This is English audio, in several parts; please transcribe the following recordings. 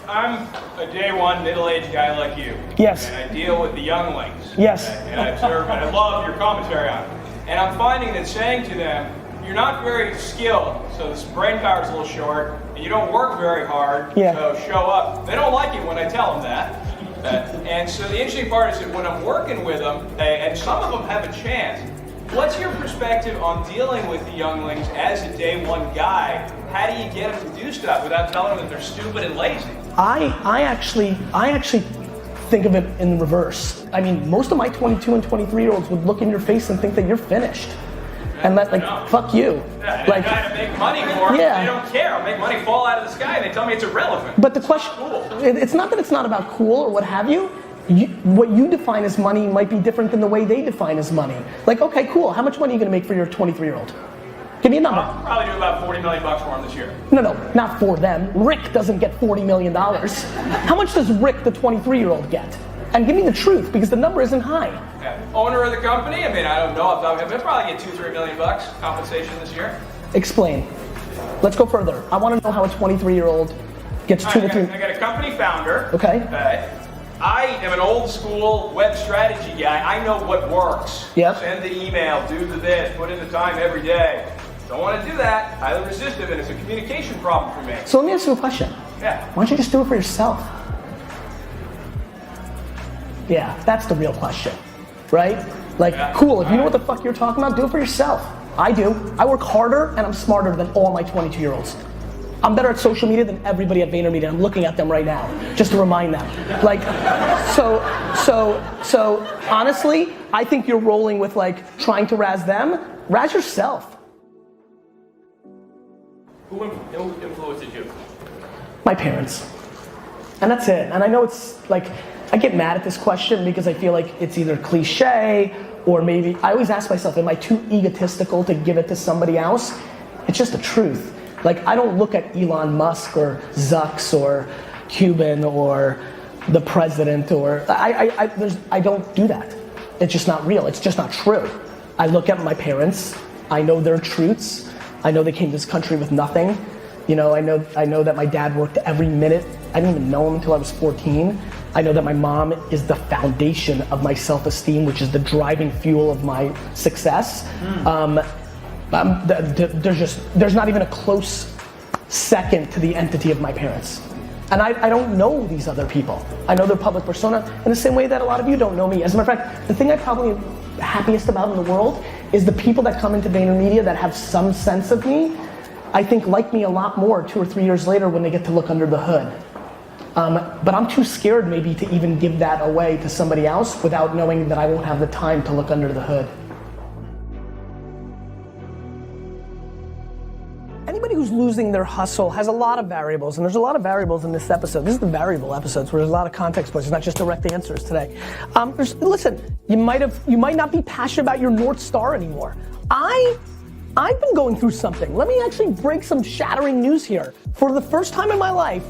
I'm a day one middle-aged guy like you. Yes. And I deal with the younglings. Yes. And I observe and I love your commentary on it. And I'm finding that saying to them, you're not very skilled, so this brain power's a little short, and you don't work very hard, so show up. They don't like it when I tell them that. And so the interesting part is that when I'm working with them, and some of them have a chance, what's your perspective on dealing with the younglings as a day one guy? How do you get them to do stuff without telling them that they're stupid and lazy? I actually think of it in reverse. I mean, most of my 22 and 23-year-olds would look in your face and think that you're finished. And fuck you. Yeah, and I try to make money for them, they don't care. I'll make money fall out of the sky and they tell me it's irrelevant. But the question, it's not that it's not about cool or what have you. What you define as money might be different than the way they define as money. Like, okay, cool, how much money are you gonna make for your 23-year-old? Give me a number. I'll probably do about $40 million for him this year. No, not for them. Rick doesn't get $40 million. How much does Rick, the 23-year-old, get? And give me the truth, because the number isn't high. Yeah. Owner of the company, I mean, I don't know, he'll probably get $2-3 million compensation this year. Explain. Let's go further. I want to know how a 23-year-old gets $2 to $3. I got a company founder. Okay. I am an old school web strategy guy. I know what works. Yep. Send the email, do the this, put in the time every day. Don't want to do that. Highly resistive, and it's a communication problem for me. So let me ask you a question. Yeah. Why don't you just do it for yourself? Yeah, that's the real question, right? Cool, if you know what the fuck you're talking about, do it for yourself. I do. I work harder and I'm smarter than all my 22-year-olds. I'm better at social media than everybody at Vaynermedia. I'm looking at them right now, just to remind them. So honestly, I think you're rolling with trying to razz them. Razz yourself. Who influenced you? My parents. And that's it. And I know it's I get mad at this question because I feel like it's either cliche or maybe, I always ask myself, am I too egotistical to give it to somebody else? It's just the truth. I don't look at Elon Musk or Zucks or Cuban or the president or, I don't do that. It's just not real, it's just not true. I look at my parents, I know their truths, I know they came to this country with nothing. You know, I know that my dad worked every minute. I didn't even know him until I was 14. I know that my mom is the foundation of my self-esteem, which is the driving fuel of my success. There's not even a close second to the entity of my parents. And I don't know these other people. I know their public persona in the same way that a lot of you don't know me. As a matter of fact, the thing I probably am happiest about in the world is the people that come into Vaynermedia that have some sense of me, I think like me a lot more 2 or 3 years later when they get to look under the hood. But I'm too scared maybe to even give that away to somebody else without knowing that I won't have the time to look under the hood. Anybody who's losing their hustle has a lot of variables, and there's a lot of variables in this episode. This is the variable episods where there's a lot of context points. It's not just direct answers today. Listen, you might not be passionate about your North Star anymore. I've been going through something. Let me actually break some shattering news here. For the first time in my life,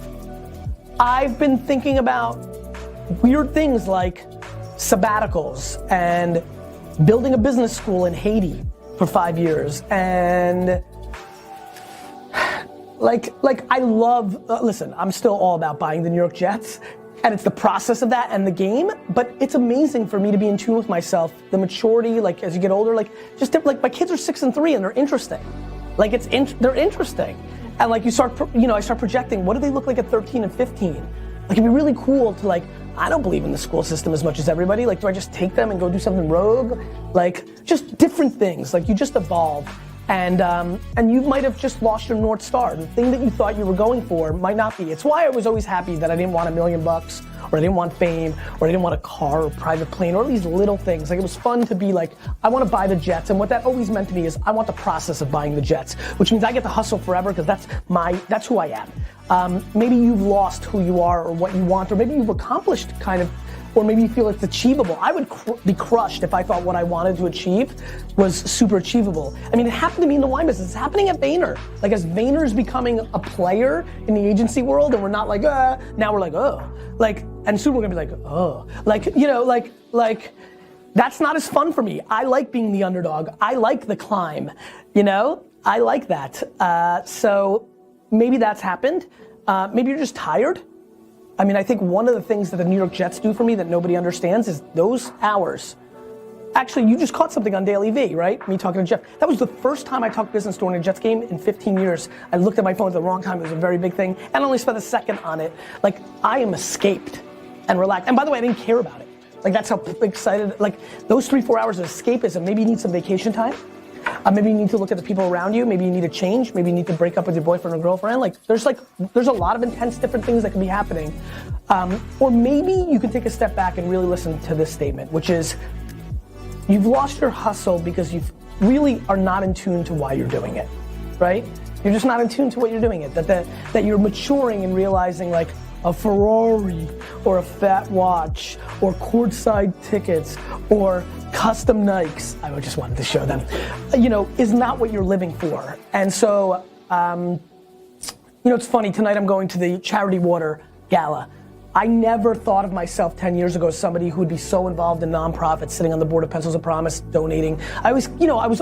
I've been thinking about weird things like sabbaticals and building a business school in Haiti for 5 years and I love, listen, I'm still all about buying the New York Jets and it's the process of that and the game, but it's amazing for me to be in tune with myself, the maturity, as you get older, my kids are 6 and 3 and they're interesting. They're interesting. And I start projecting, what do they look like at 13 and 15? It'd be really cool to I don't believe in the school system as much as everybody. Do I just take them and go do something rogue? Just different things, you just evolve. And you might have just lost your North Star. The thing that you thought you were going for might not be. It's why I was always happy that I didn't want $1 million, or I didn't want fame, or I didn't want a car or private plane, or these little things. It was fun to be I want to buy the jets, and what that always meant to me is I want the process of buying the jets, which means I get to hustle forever because that's who I am. Maybe you've lost who you are or what you want, or maybe you've accomplished or maybe you feel it's achievable. I would be crushed if I thought what I wanted to achieve was super achievable. I mean, it happened to me in the wine business. It's happening at Vayner. As Vayner's becoming a player in the agency world, and we're not now we're and soon we're gonna be oh. That's not as fun for me. I like being the underdog. I like the climb, I like that. So maybe that's happened. Maybe you're just tired. I mean, I think one of the things that the New York Jets do for me that nobody understands is those hours. Actually, you just caught something on Daily V, right? Me talking to Jeff. That was the first time I talked business during a Jets game in 15 years. I looked at my phone at the wrong time. It was a very big thing. And only spent a second on it. Like, I am escaped and relaxed. And by the way, I didn't care about it. Like, that's how excited, like, those 3-4 hours of escapism. Maybe you need some vacation time. Maybe you need to look at the people around you. Maybe you need to change. Maybe you need to break up with your boyfriend or girlfriend. There's a lot of intense different things that can be happening. Or maybe you can take a step back and really listen to this statement, which is, you've lost your hustle because you really are not in tune to why you're doing it, right? You're just not in tune to what you're doing it. That you're maturing and realizing like a Ferrari or a fat watch or courtside tickets or custom Nikes, I just wanted to show them, is not what you're living for. And so, it's funny, tonight I'm going to the Charity Water Gala. I never thought of myself 10 years ago as somebody who would be so involved in nonprofits, sitting on the board of Pencils of Promise, donating. I was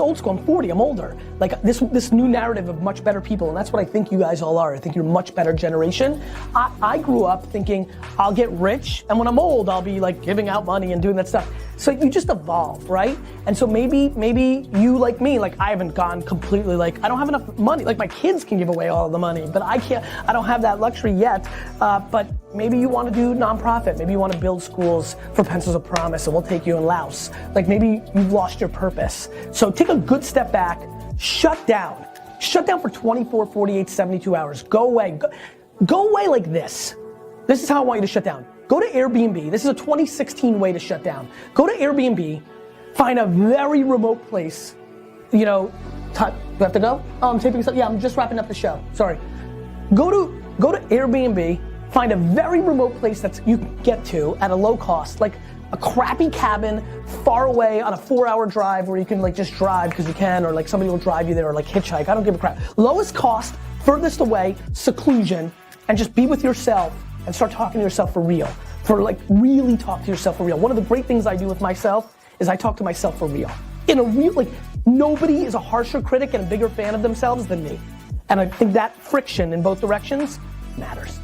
old school, I'm 40, I'm older. Like this new narrative of much better people, and that's what I think you guys all are. I think you're a much better generation. I grew up thinking I'll get rich, and when I'm old, I'll be like giving out money and doing that stuff. So you just evolve, right? And so maybe you like me, like I haven't gone completely like, I don't have enough money. Like my kids can give away all the money, but I don't have that luxury yet. But maybe you want to do nonprofit. Maybe you want to build schools for Pencils of Promise and we'll take you in Laos. Like maybe you've lost your purpose. So take a good step back, shut down. Shut down for 24, 48, 72 hours. Go away. Go away like this. This is how I want you to shut down. Go to Airbnb. This is a 2016 way to shut down. Go to Airbnb, find a very remote place. Do you have to go? Oh, I'm taping something. Yeah, I'm just wrapping up the show. Sorry. Go to Airbnb, find a very remote place that you can get to at a low cost, like a crappy cabin far away on a 4-hour drive where you can like just drive because you can, or like somebody will drive you there, or like hitchhike. I don't give a crap. Lowest cost, furthest away, seclusion, and just be with yourself and start talking to yourself for real. Really talk to yourself for real. One of the great things I do with myself is I talk to myself for real. Nobody is a harsher critic and a bigger fan of themselves than me. And I think that friction in both directions matters.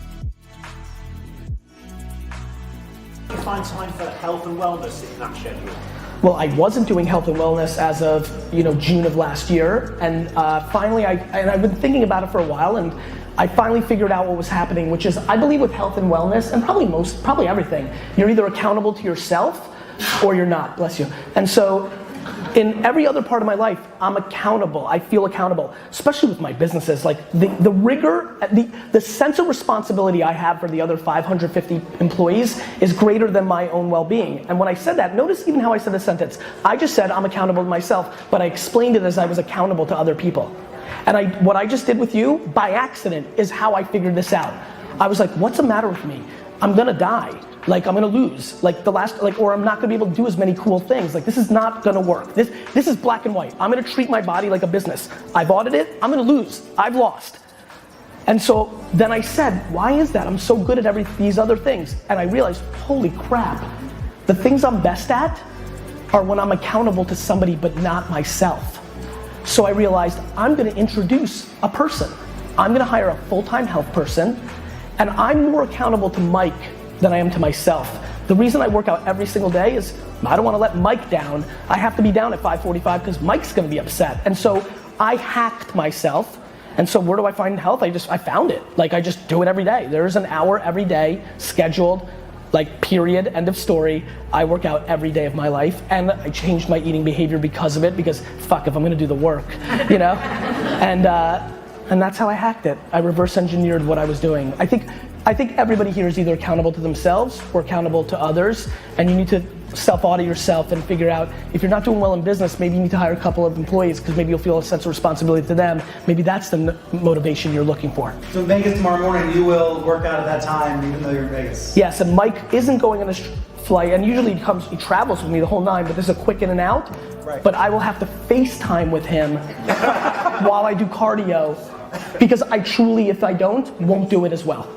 You find time for health and wellness in that schedule? Well, I wasn't doing health and wellness as of June of last year, and finally I've been thinking about it for a while, and I finally figured out what was happening, which is I believe with health and wellness, and probably everything, you're either accountable to yourself or you're not, bless you. And so in every other part of my life, I'm accountable. I feel accountable, especially with my businesses. Like the rigor, the sense of responsibility I have for the other 550 employees is greater than my own well-being. And when I said that, notice even how I said the sentence. I just said I'm accountable to myself, but I explained it as I was accountable to other people. And what I just did with you, by accident, is how I figured this out. I was like, what's the matter with me? I'm gonna die. Like I'm gonna lose. Or I'm not gonna be able to do as many cool things. Like this is not gonna work. This is black and white. I'm gonna treat my body like a business. I bought it, I'm gonna lose. I've lost. And so then I said, why is that? I'm so good at these other things. And I realized, holy crap, the things I'm best at are when I'm accountable to somebody but not myself. So I realized I'm gonna introduce a person. I'm gonna hire a full-time health person, and I'm more accountable to Mike than I am to myself. The reason I work out every single day is I don't wanna let Mike down. I have to be down at 5:45 because Mike's gonna be upset. And so I hacked myself. And so where do I find health? I found it. Like I just do it every day. There's an hour every day scheduled, like period, end of story. I work out every day of my life, and I changed my eating behavior because of it, because fuck if I'm gonna do the work, And that's how I hacked it. I reverse engineered what I was doing. I think everybody here is either accountable to themselves or accountable to others, and you need to self-audit yourself and figure out if you're not doing well in business, maybe you need to hire a couple of employees because maybe you'll feel a sense of responsibility to them. Maybe that's the motivation you're looking for. So in Vegas tomorrow morning, you will work out at that time even though you're in Vegas? Yes, and Mike isn't going on this flight, and usually he travels with me the whole nine, but this is a quick in and out. Right. But I will have to FaceTime with him while I do cardio, because I truly, if I don't, won't do it as well.